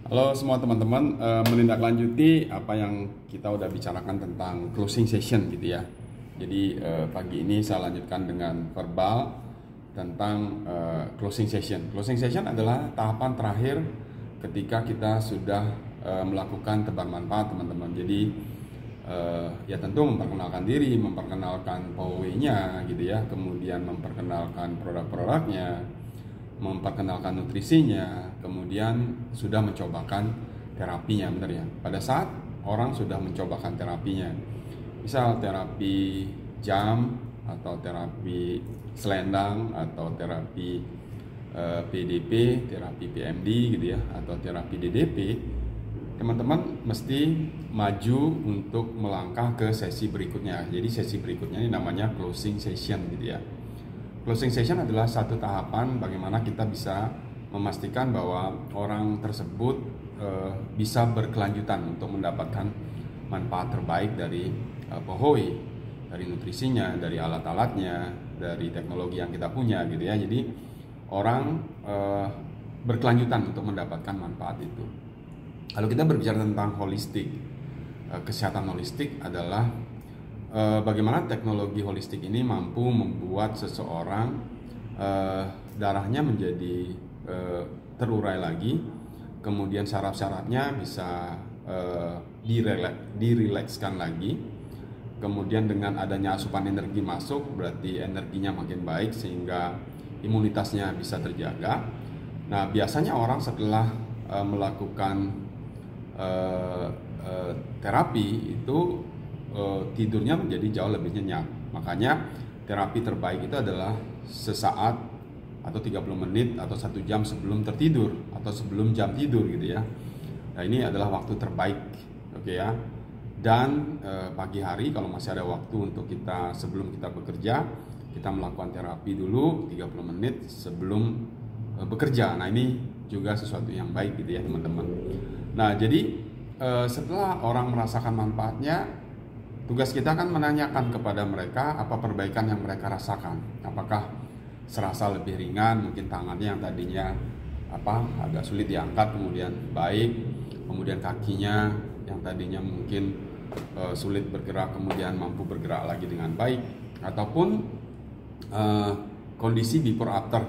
Halo semua teman-teman, menindaklanjuti apa yang kita udah bicarakan tentang closing session gitu ya. Jadi pagi ini saya lanjutkan dengan verbal tentang closing session. Closing session adalah tahapan terakhir ketika kita sudah melakukan tebar manfaat teman-teman. Jadi ya tentu memperkenalkan diri, memperkenalkan pawainya gitu ya, kemudian memperkenalkan produk-produknya, memperkenalkan nutrisinya, kemudian sudah mencobakan terapinya, benar ya. Pada saat orang sudah mencobakan terapinya, misal terapi jam atau terapi selendang atau terapi PDP, terapi PMD gitu ya, atau terapi DDP, teman-teman mesti maju untuk melangkah ke sesi berikutnya. Jadi sesi berikutnya ini namanya closing session gitu ya. Closing session adalah satu tahapan bagaimana kita bisa memastikan bahwa orang tersebut bisa berkelanjutan untuk mendapatkan manfaat terbaik dari Pohoi, dari nutrisinya, dari alat-alatnya, dari teknologi yang kita punya gitu ya. Jadi orang berkelanjutan untuk mendapatkan manfaat itu. Kalau kita berbicara tentang holistik, kesehatan holistik adalah bagaimana teknologi holistik ini mampu membuat seseorang darahnya menjadi terurai lagi, kemudian saraf-sarafnya bisa dirilekskan lagi, kemudian dengan adanya asupan energi masuk berarti energinya makin baik sehingga imunitasnya bisa terjaga. Nah, biasanya orang setelah melakukan terapi itu tidurnya menjadi jauh lebih nyenyak. Makanya terapi terbaik itu adalah sesaat atau 30 menit atau 1 jam sebelum tertidur atau sebelum jam tidur gitu ya. Nah, ini adalah waktu terbaik, oke ya. Dan pagi hari kalau masih ada waktu untuk kita sebelum kita bekerja, kita melakukan terapi dulu 30 menit sebelum bekerja. Nah, ini juga sesuatu yang baik gitu ya teman-teman. Nah, jadi setelah orang merasakan manfaatnya, tugas kita kan menanyakan kepada mereka apa perbaikan yang mereka rasakan. Apakah serasa lebih ringan, mungkin tangannya yang tadinya agak sulit diangkat kemudian baik, kemudian kakinya yang tadinya mungkin sulit bergerak kemudian mampu bergerak lagi dengan baik, ataupun kondisi before after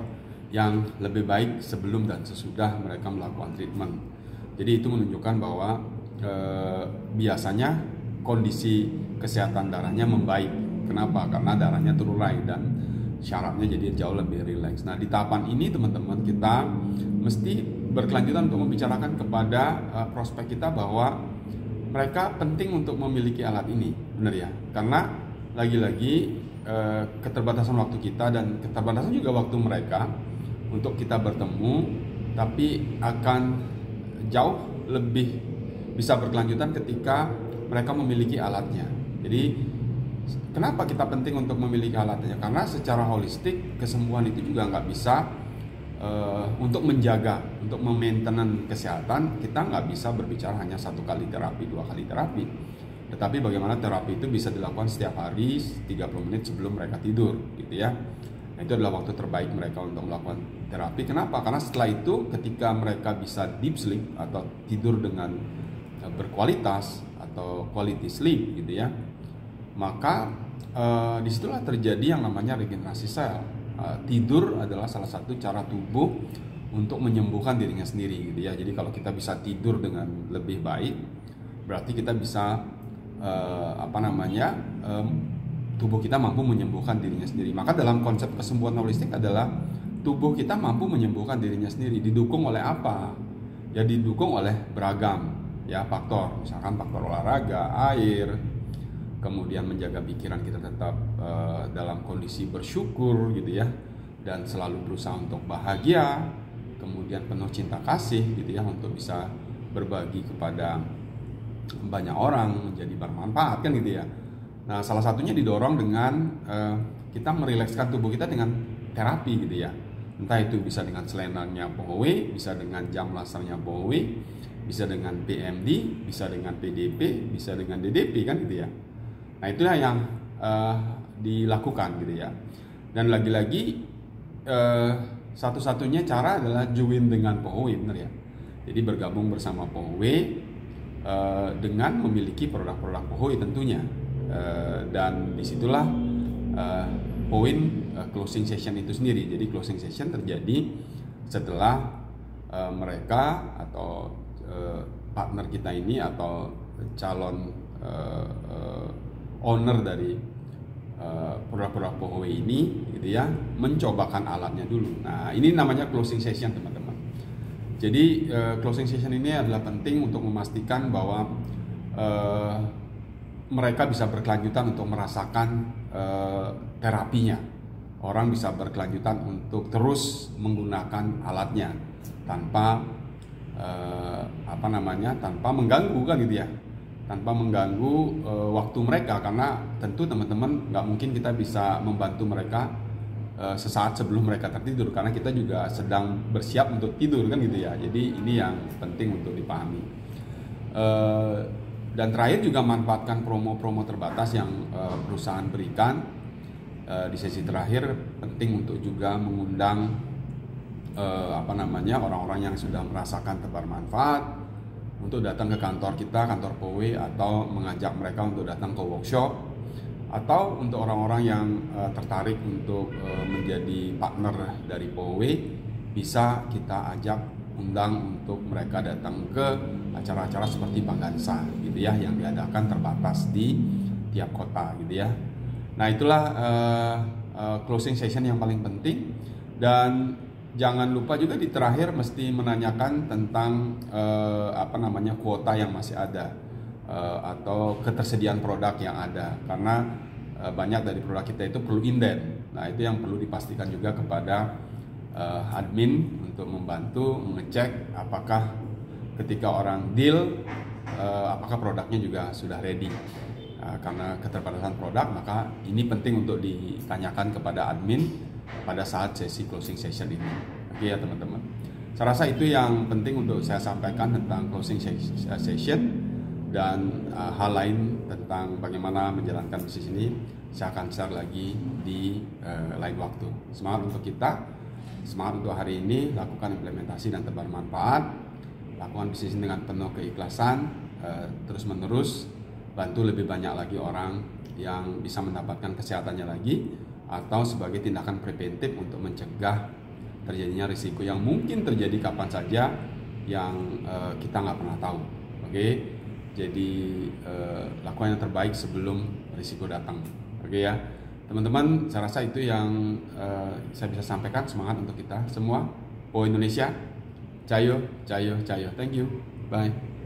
yang lebih baik sebelum dan sesudah mereka melakukan treatment. Jadi itu menunjukkan bahwa biasanya kondisi kesehatan darahnya membaik. Kenapa? Karena darahnya terurai dan syarafnya jadi jauh lebih rileks. Nah, di tahapan ini teman-teman kita mesti berkelanjutan untuk membicarakan kepada prospek kita bahwa mereka penting untuk memiliki alat ini, benar ya? Karena lagi-lagi keterbatasan waktu kita dan keterbatasan juga waktu mereka untuk kita bertemu, tapi akan jauh lebih bisa berkelanjutan ketika mereka memiliki alatnya. Jadi kenapa kita penting untuk memiliki alatnya? Karena secara holistik kesembuhan itu juga nggak bisa untuk menjaga, untuk memainten kesehatan, kita nggak bisa berbicara hanya 1 kali terapi, 2 kali terapi. Tetapi bagaimana terapi itu bisa dilakukan setiap hari 30 menit sebelum mereka tidur gitu ya. Nah, itu adalah waktu terbaik mereka untuk melakukan terapi. Kenapa? Karena setelah itu ketika mereka bisa deep sleep atau tidur dengan berkualitas atau quality sleep gitu ya, maka disitulah terjadi yang namanya regenerasi sel. Tidur adalah salah satu cara tubuh untuk menyembuhkan dirinya sendiri gitu ya. Jadi kalau kita bisa tidur dengan lebih baik, berarti kita bisa tubuh kita mampu menyembuhkan dirinya sendiri. Maka dalam konsep kesembuhan holistik adalah tubuh kita mampu menyembuhkan dirinya sendiri. Didukung oleh apa? Ya didukung oleh beragam ya faktor, misalkan faktor olahraga, air, kemudian menjaga pikiran kita tetap dalam kondisi bersyukur gitu ya, dan selalu berusaha untuk bahagia, kemudian penuh cinta kasih gitu ya, untuk bisa berbagi kepada banyak orang, menjadi bermanfaat kan gitu ya. Nah, salah satunya didorong dengan kita merilekskan tubuh kita dengan terapi gitu ya. Entah itu bisa dengan selendangnya Pohoi, bisa dengan jam lasernya Pohoi, bisa dengan PMD, bisa dengan PDP, bisa dengan DDP kan gitu ya. Nah, itulah yang dilakukan gitu ya. Dan lagi-lagi satu-satunya cara adalah join dengan Pohoi, benar ya. Jadi bergabung bersama POWE dengan memiliki produk-produk POWE tentunya. Dan disitulah poin closing session itu sendiri. Jadi closing session terjadi setelah mereka atau partner kita ini atau calon owner dari produk-produk POWE ini gitu ya, mencobakan alatnya dulu. Nah, ini namanya closing session, teman-teman. Jadi closing session ini adalah penting untuk memastikan bahwa mereka bisa berkelanjutan untuk merasakan terapinya. Orang bisa berkelanjutan untuk terus menggunakan alatnya tanpa tanpa mengganggu kan gitu ya, tanpa mengganggu waktu mereka, karena tentu teman-teman nggak mungkin kita bisa membantu mereka sesaat sebelum mereka tertidur, karena kita juga sedang bersiap untuk tidur kan gitu ya. Jadi ini yang penting untuk dipahami. Dan terakhir juga manfaatkan promo-promo terbatas yang perusahaan berikan. Di sesi terakhir penting untuk juga mengundang orang-orang yang sudah merasakan tebar manfaat untuk datang ke kantor kita, kantor POWE, atau mengajak mereka untuk datang ke workshop, atau untuk orang-orang yang tertarik untuk menjadi partner dari POWE, bisa kita ajak undang untuk mereka datang ke acara-acara seperti Pagansa gitu ya, yang diadakan terbatas di tiap kota gitu ya. Nah, itulah closing session yang paling penting. Dan jangan lupa juga di terakhir mesti menanyakan tentang kuota yang masih ada, atau ketersediaan produk yang ada, karena banyak dari produk kita itu perlu inden. Nah, itu yang perlu dipastikan juga kepada admin untuk membantu mengecek apakah ketika orang deal apakah produknya juga sudah ready. Karena keterbatasan produk, maka ini penting untuk ditanyakan kepada admin pada saat sesi closing session ini. Oke ya teman-teman, saya rasa itu yang penting untuk saya sampaikan tentang closing session. Dan hal lain tentang bagaimana menjalankan bisnis ini saya akan share lagi di lain waktu. Semangat untuk kita, semangat untuk hari ini, lakukan implementasi dan tebar manfaat, lakukan bisnis dengan penuh keikhlasan, terus menerus, bantu lebih banyak lagi orang yang bisa mendapatkan kesehatannya lagi, atau sebagai tindakan preventif untuk mencegah terjadinya risiko yang mungkin terjadi kapan saja yang kita nggak pernah tahu. Oke. Jadi lakukan yang terbaik sebelum risiko datang. Oke ya teman-teman, saya rasa itu yang saya bisa sampaikan. Semangat untuk kita semua. POWE Indonesia, Cayo. Thank you, bye.